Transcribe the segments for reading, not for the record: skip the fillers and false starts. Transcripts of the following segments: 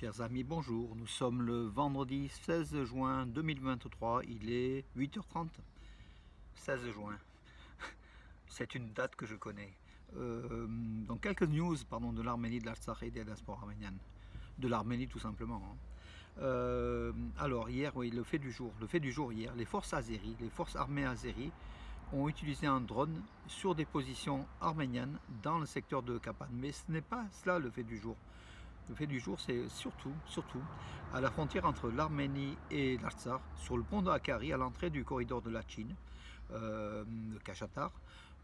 Chers amis, bonjour. Nous sommes le vendredi 16 juin 2023. Il est 8h30. 16 juin. C'est une date que je connais. Donc quelques news de l'Arménie, de l'Artsakh et des diasporas arméniennes. De l'Arménie tout simplement. Alors hier, oui, le fait du jour. Le fait du jour hier, les forces azéries, les forces armées azéries ont utilisé un drone sur des positions arméniennes dans le secteur de Kapan. Mais ce n'est pas cela le fait du jour. Le fait du jour, c'est surtout à la frontière entre l'Arménie et l'Artsakh, sur le pont de Hakkari, à l'entrée du corridor de Latchine, de Kachatar,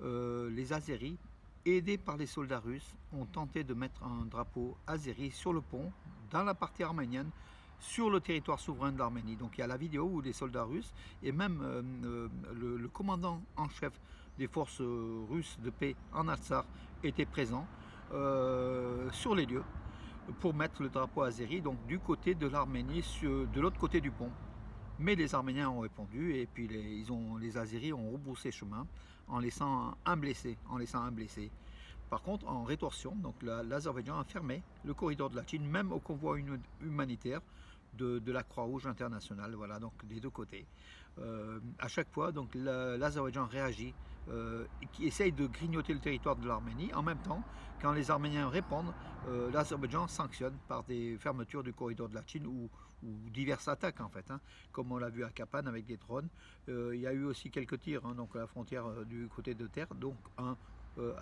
les Azéris, aidés par les soldats russes, ont tenté de mettre un drapeau azéri sur le pont, dans la partie arménienne, sur le territoire souverain de l'Arménie. Donc il y a la vidéo où les soldats russes et même le commandant en chef des forces russes de paix en Artsakh étaient présents sur les lieux pour mettre le drapeau azéri, donc du côté de l'Arménie, de l'autre côté du pont. Mais les Arméniens ont répondu et puis les Azéris ont rebroussé chemin en laissant un blessé. Par contre, en rétorsion, donc l'Azerbaïdjan a fermé le corridor de la Chine, même au convoi humanitaire de la Croix-Rouge internationale, voilà, donc des deux côtés. À chaque fois, donc l'Azerbaïdjan réagit, qui essaye de grignoter le territoire de l'Arménie. En même temps, quand les Arméniens répondent, l'Azerbaïdjan sanctionne par des fermetures du corridor de la Chine ou diverses attaques en fait, comme on l'a vu à Kapan avec des drones. Il y a eu aussi quelques tirs, donc à la frontière du côté de terre, donc le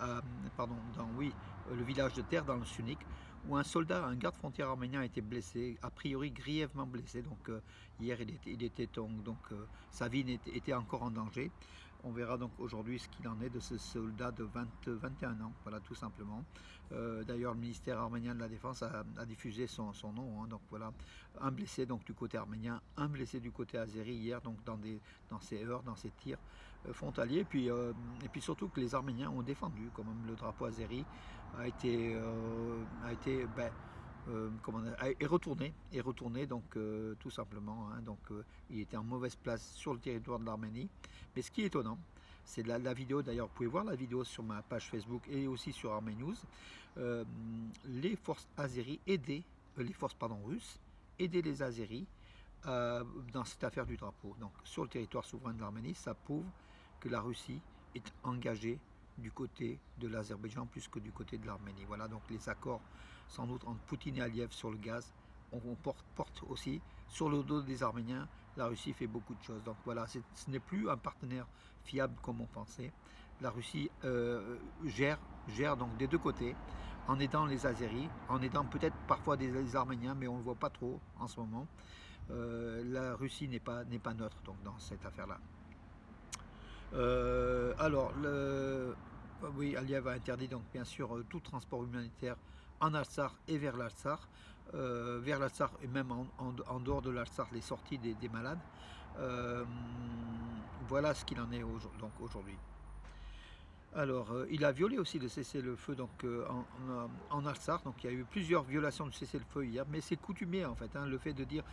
village de Terre dans le Sunik, où un soldat, un garde frontière arménien a été blessé, a priori grièvement blessé. Donc hier sa vie était encore en danger. On verra donc aujourd'hui ce qu'il en est de ce soldat de 21 ans, voilà, tout simplement. D'ailleurs, le ministère arménien de la Défense a diffusé son nom, donc voilà, un blessé donc du côté arménien, un blessé du côté azéri hier, donc dans ces heurts, dans ces tirs frontaliers. Et puis surtout que les Arméniens ont défendu quand même le drapeau azéri, est retourné donc tout simplement, donc il était en mauvaise place sur le territoire de l'Arménie. Mais ce qui est étonnant, c'est la vidéo, d'ailleurs vous pouvez voir la vidéo sur ma page Facebook et aussi sur Armée News. Les forces azéries russes aidaient les Azéris dans cette affaire du drapeau. Donc sur le territoire souverain de l'Arménie, ça prouve que la Russie est engagée du côté de l'Azerbaïdjan plus que du côté de l'Arménie. Voilà, donc les accords sans doute entre Poutine et Aliyev sur le gaz, on porte aussi sur le dos des Arméniens. La Russie fait beaucoup de choses. Donc voilà, ce n'est plus un partenaire fiable comme on pensait. La Russie gère donc des deux côtés, en aidant les Azéris, en aidant peut-être parfois des Arméniens, mais on ne le voit pas trop en ce moment. La Russie n'est pas neutre donc, dans cette affaire-là. Oui, Aliyev a interdit donc bien sûr tout transport humanitaire en Artsakh et vers l'Artsakh, et même en dehors de l'Artsakh, les sorties des malades. Voilà ce qu'il en est aujourd'hui. Alors, il a violé aussi le cessez-le-feu en Artsakh. Donc, il y a eu plusieurs violations du cessez-le-feu hier, mais c'est coutumier en fait, le fait de dire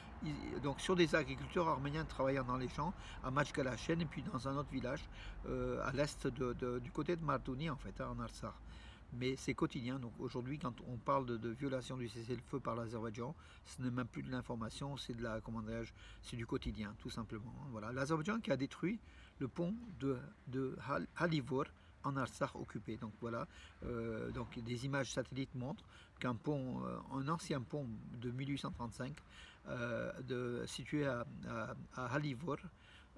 donc sur des agriculteurs arméniens travaillant dans les champs à Majkalachen et puis dans un autre village à l'est du côté de Martouni en fait, en Artsakh. Mais c'est quotidien. Donc aujourd'hui, quand on parle de violation du cessez-le-feu par l'Azerbaïdjan, ce n'est même plus de l'information, c'est c'est du quotidien, tout simplement. Voilà, l'Azerbaïdjan qui a détruit le pont de Halivor en Artsakh occupé. Donc voilà, donc des images satellites montrent qu'un pont, un ancien pont de 1835, situé à Halivor,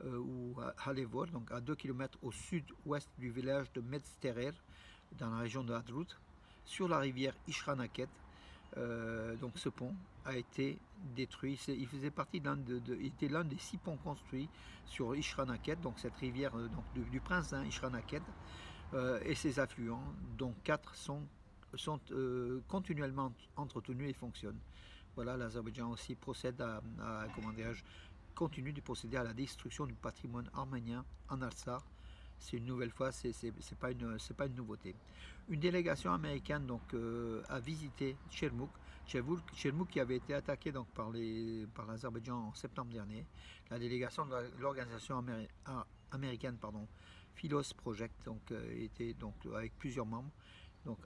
ou à Halevor, donc à 2 km au sud-ouest du village de Medsterer, dans la région de Hadrut, sur la rivière Ishranaket. Donc ce pont a été détruit. Il faisait partie il était l'un des 6 ponts construits sur Ishranaket, donc cette rivière du prince Ishranaket, et ses affluents, dont 4 sont continuellement entretenus et fonctionnent. Voilà, l'Azerbaïdjan aussi continue de procéder à la destruction du patrimoine arménien en Artsakh. C'est une nouvelle fois, c'est pas une nouveauté. Une délégation américaine a visité Chermouk qui avait été attaqué donc par l'Azerbaïdjan en septembre dernier. La délégation de l'organisation américaine Philos Project était avec plusieurs membres,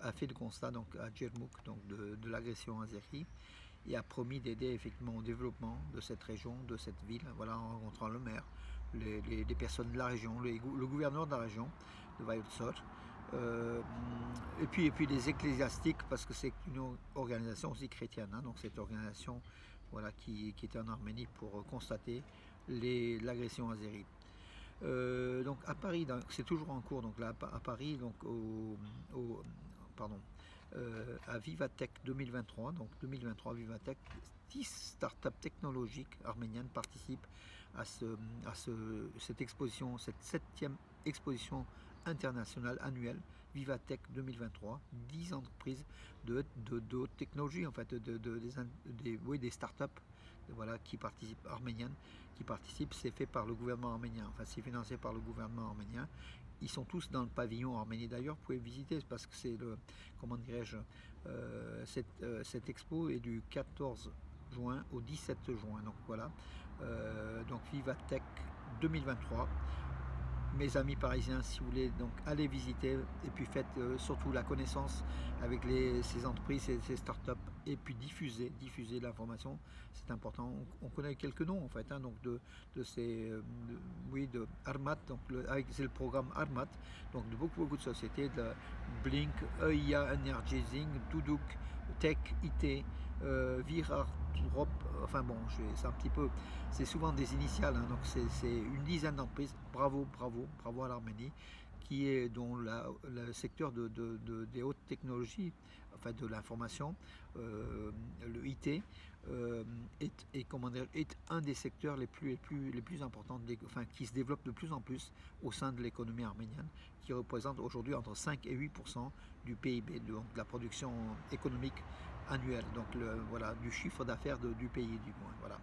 a fait le constat à Chermouk de l'agression azérie. et a promis d'aider effectivement au développement de cette région, de cette ville, voilà, en rencontrant le maire, les personnes de la région, le gouverneur de la région de Waldshut, et puis les ecclésiastiques, parce que c'est une organisation aussi chrétienne, hein, donc cette organisation voilà, qui était en Arménie pour constater l'agression azérie. Donc à Paris, c'est toujours en cours, donc là à Paris, donc pardon, à Vivatech 2023, donc 2023 Vivatech, 10 startups technologiques arméniennes participent à cette exposition, cette 7e exposition internationale annuelle Vivatech 2023, 10 entreprises de haute technologie, en fait, des startups voilà, qui participent, arméniennes, qui participent, c'est fait par le gouvernement arménien, enfin c'est financé par le gouvernement arménien. Ils sont tous dans le pavillon arménien d'ailleurs, vous pouvez visiter parce que c'est le, comment dirais-je, cette expo est du 14 juin au 17 juin, donc voilà, donc Vivatech 2023. Mes amis parisiens, si vous voulez, donc allez visiter et puis faites surtout la connaissance avec ces entreprises, ces startups et puis diffuser l'information, c'est important. On connaît quelques noms en fait, hein, donc de ces, de Armat, donc c'est le programme Armat, donc de beaucoup de sociétés, de Blink, EIA Energizing, Duduk, Tech, IT, Virar, enfin bon, c'est un petit peu, c'est souvent des initiales, hein, donc c'est une dizaine d'entreprises. Bravo à l'Arménie, qui est dont le secteur des hautes technologies, enfin de l'information, le IT, est un des secteurs les plus importants, enfin, qui se développe de plus en plus au sein de l'économie arménienne, qui représente aujourd'hui entre 5 et 8% du PIB, donc de la production économique annuelle, donc voilà, du chiffre d'affaires du pays du moins. Voilà.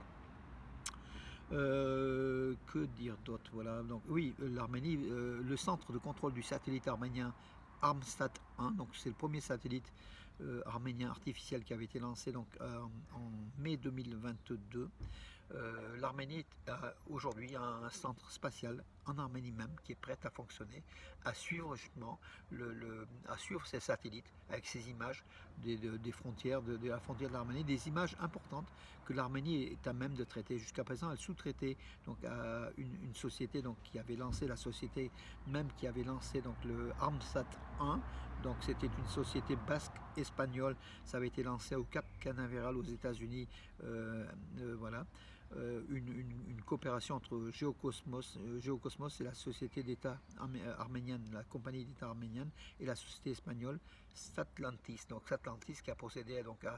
Que dire d'autre, voilà, donc oui, l'Arménie, le centre de contrôle du satellite arménien Armsat 1, donc c'est le premier satellite arménien artificiel qui avait été lancé donc en mai 2022. L'Arménie a aujourd'hui un centre spatial en Arménie même qui est prêt à fonctionner, à suivre justement à suivre ces satellites avec ces images des frontières, de la frontière de l'Arménie, des images importantes que l'Arménie est à même de traiter. Jusqu'à présent, elle sous-traitait donc à une société donc qui avait lancé la société même qui avait lancé donc le Armsat 1. Donc c'était une société basque espagnole. Ça avait été lancé au Cap Canaveral aux États-Unis. Voilà. Une coopération entre Geocosmos, Geocosmos c'est la société d'État arménienne, la compagnie d'État arménienne, et la société espagnole Satlantis. Donc Satlantis qui a procédé donc à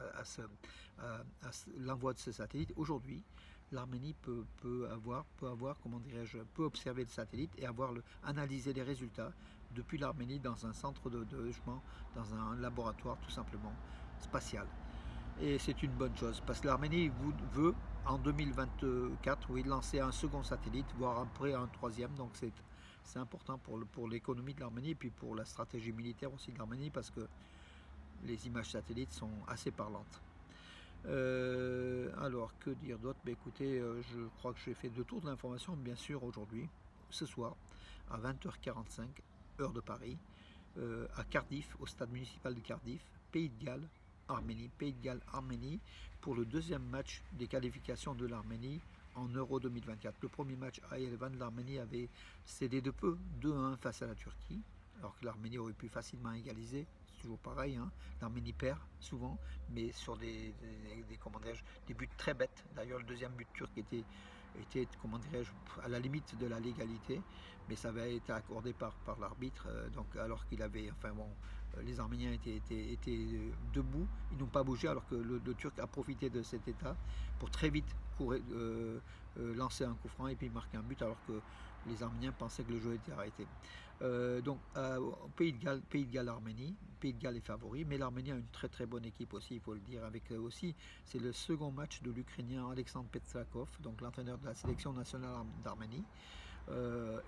l'envoi de ce satellite. Aujourd'hui, l'Arménie peut observer le satellite et analyser les résultats depuis l'Arménie dans un centre de logement, dans un laboratoire tout simplement spatial. Et c'est une bonne chose parce que l'Arménie veut en 2024 lancer un second satellite, voire après un troisième. Donc c'est important pour l'économie de l'Arménie et puis pour la stratégie militaire aussi de l'Arménie parce que les images satellites sont assez parlantes. Alors que dire d'autre? Écoutez, je crois que j'ai fait le tour de l'information. Bien sûr, aujourd'hui, ce soir, à 20h45, heure de Paris, à Cardiff, au stade municipal de Cardiff, Pays de Galles, Arménie, Pays de Galles, Arménie, pour le deuxième match des qualifications de l'Arménie en Euro 2024. Le premier match à Yerevan, l'Arménie avait cédé de peu, 2-1 face à la Turquie, alors que l'Arménie aurait pu facilement égaliser. C'est toujours pareil, hein. L'Arménie perd souvent, mais sur des buts très bêtes. D'ailleurs, le deuxième but turc était comment dirais-je, à la limite de la légalité, mais ça avait été accordé par l'arbitre, donc alors qu'il avait, enfin bon, les Arméniens étaient debout, ils n'ont pas bougé, alors que le Turc a profité de cet état pour très vite lancer un coup franc et puis marquer un but, alors que les Arméniens pensaient que le jeu était arrêté. Donc Pays de Galles, Arménie, Pays de Galles est favori, mais l'Arménie a une très bonne équipe aussi, il faut le dire, avec aussi, c'est le second match de l'Ukrainien Alexandre Petrakov, donc l'entraîneur de la sélection nationale d'Arménie.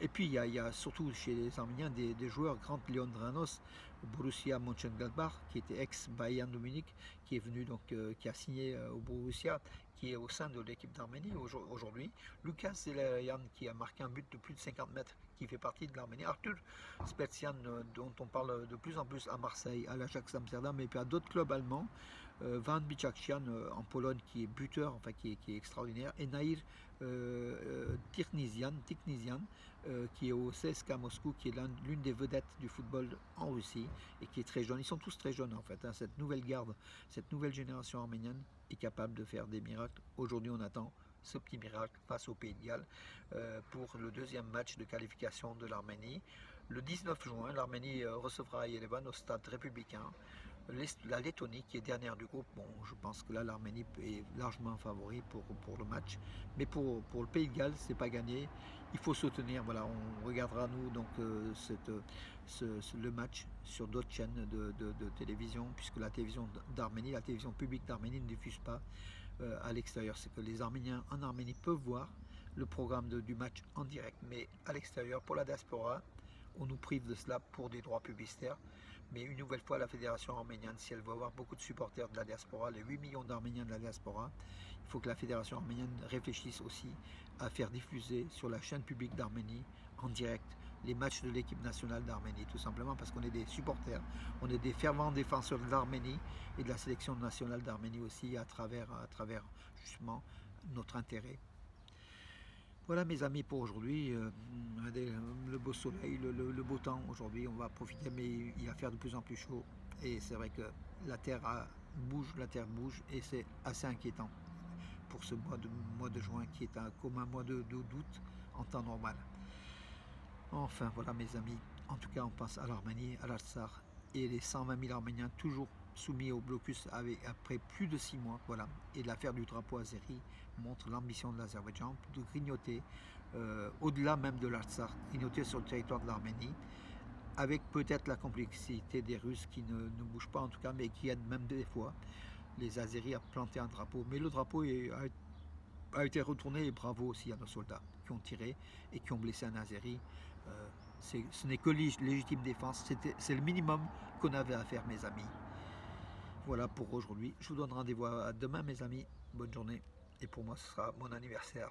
Et puis il y a surtout chez les Arméniens des joueurs, Grant Leondranos, Borussia Mönchengladbach, qui était ex-Bayern de Munich, qui est venu donc, qui a signé au Borussia, qui est au sein de l'équipe d'Arménie aujourd'hui. Lucas Zelerian, qui a marqué un but de plus de 50 mètres, qui fait partie de l'Arménie. Arthur Spetsian, dont on parle de plus en plus à Marseille, à l'Ajax Amsterdam, et puis à d'autres clubs allemands. Van Bichakshian en Pologne qui est buteur, enfin qui est extraordinaire, et Nair Tikhnisian, qui est au CSKA Moscou, qui est l'une des vedettes du football en Russie et qui est très jeune. Ils sont tous très jeunes en fait, hein. Cette nouvelle garde, cette nouvelle génération arménienne est capable de faire des miracles. Aujourd'hui, on attend ce petit miracle face au Pays de Galles pour le deuxième match de qualification de l'Arménie. Le 19 juin, l'Arménie recevra à Yerevan au stade républicain la Lettonie qui est dernière du groupe. Bon, je pense que là l'Arménie est largement favori pour le match, mais pour le Pays de Galles c'est pas gagné, il faut soutenir. Voilà, on regardera nous donc le match sur d'autres chaînes de télévision, puisque la télévision d'Arménie, la télévision publique d'Arménie ne diffuse pas à l'extérieur. C'est que les Arméniens en Arménie peuvent voir le programme du match en direct, mais à l'extérieur, pour la diaspora, on nous prive de cela pour des droits publicitaires. Mais une nouvelle fois, la fédération arménienne, si elle veut avoir beaucoup de supporters de la diaspora, les 8 millions d'Arméniens de la diaspora, il faut que la fédération arménienne réfléchisse aussi à faire diffuser sur la chaîne publique d'Arménie en direct les matchs de l'équipe nationale d'Arménie, tout simplement parce qu'on est des supporters, on est des fervents défenseurs de l'Arménie et de la sélection nationale d'Arménie aussi à travers justement notre intérêt. Voilà mes amis pour aujourd'hui, le beau soleil, le beau temps aujourd'hui, on va profiter, mais il va faire de plus en plus chaud et c'est vrai que la terre bouge et c'est assez inquiétant pour ce mois de juin qui est comme un mois d'août en temps normal. Enfin voilà mes amis, en tout cas on pense à l'Arménie, à l'Artsakh et les 120 000 Arméniens toujours soumis au blocus après plus de 6 mois, voilà. Et l'affaire du drapeau azéri montre l'ambition de l'Azerbaïdjan de grignoter au-delà même de l'Artsakh, grignoter sur le territoire de l'Arménie, avec peut-être la complexité des Russes qui ne bougent pas en tout cas, mais qui aident même des fois les Azéris à planter un drapeau. Mais le drapeau a été retourné et bravo aussi à nos soldats qui ont tiré et qui ont blessé un Azéri. Ce n'est que légitime défense, c'est le minimum qu'on avait à faire mes amis. Voilà pour aujourd'hui, je vous donne rendez-vous à demain mes amis, bonne journée, et pour moi ce sera mon anniversaire.